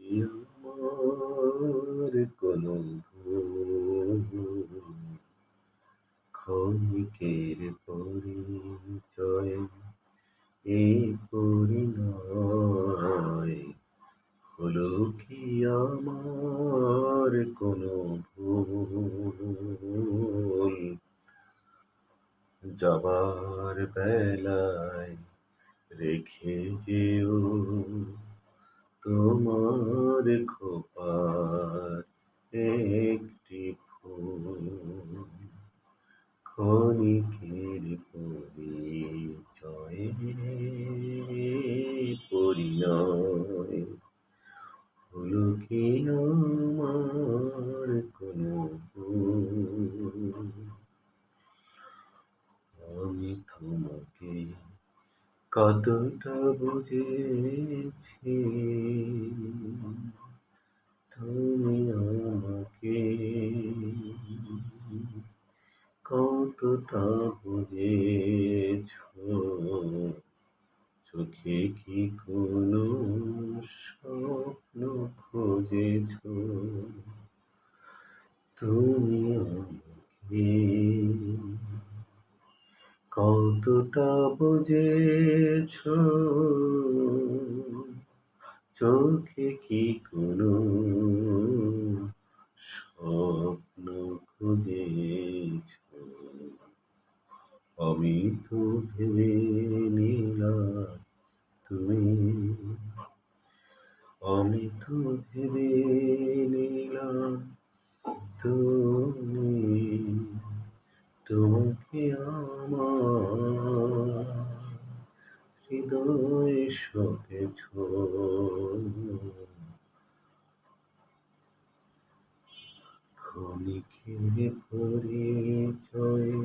আমার কোনো ভুল, ক্ষণিকের পরিচয়ে এই পরিণয় হলো কি আমার কোনো ভুল? যাবার বেলায় রেখে যেও তোমার খোপার একটি ফুল, ক্ষণিকের পরিচয়ে পরিণয় হলো কি আমার কোনো ভুল? আমি তোমাকে কতটা বুঝেছি, তুমি আমাকে কতটা বুঝেছো? চোখে কি কোনো স্বপ্ন খুঁজেছো? তুমি আমাকে কতটা বুঝেছো? চোখে কি কোনো স্বপ্ন খুঁজেছো? আমি তো ভেবে নিলাম তুমি, আমি তো ভেবে নিলাম তুমি, তোমাকে আমার হৃদয়ে সপেছ। ক্ষণিকের পরিচয়ে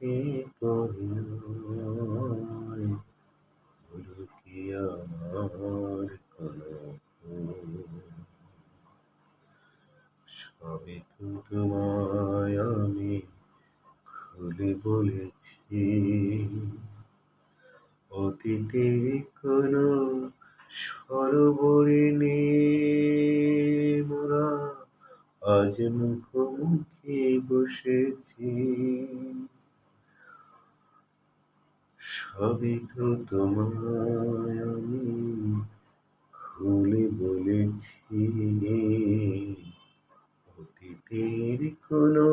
এ পরিণয় হলো কি আমার কোনো ভুল? সবই তো তোমায় আমি খুলে বলেছি, অতীতের কোনো সরোবরে মোরা আজ মুখোমুখি বসেছি। সবই তো তোমায় আমি খুলে বলেছি, অতীতের কোনো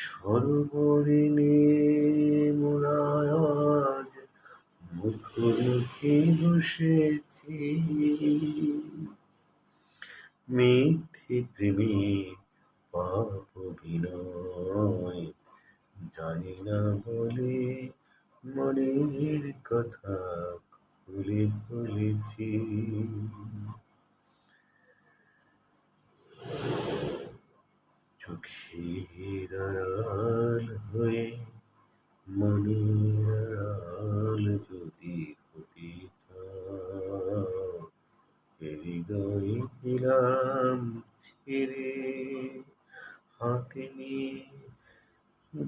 সরোবরে মোরা আজ মুখোমুখি বসেছি। মিথ্যে প্রেমে পাপ অভিনয় জানি না বলে মনের কথা খুলে বলেছি। চোখের আড়াল হয়ে মনের আড়াল যদি হতে চাও, হৃদয় দিলাম ছেড়ে, হাতে নিয়ে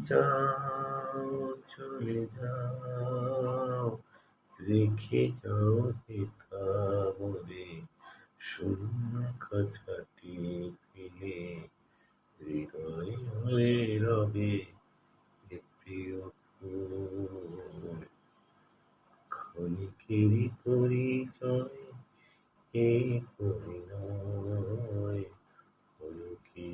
যাও, চলে যাও, রেখে যাও হেথা মোরে শূন্য খাঁচাটি ফেলে, হৃদয় হয়ে রবে এ প্রিয় ফুল। ক্ষণিকেরই পরিচয় এই পরিণয় হলো কি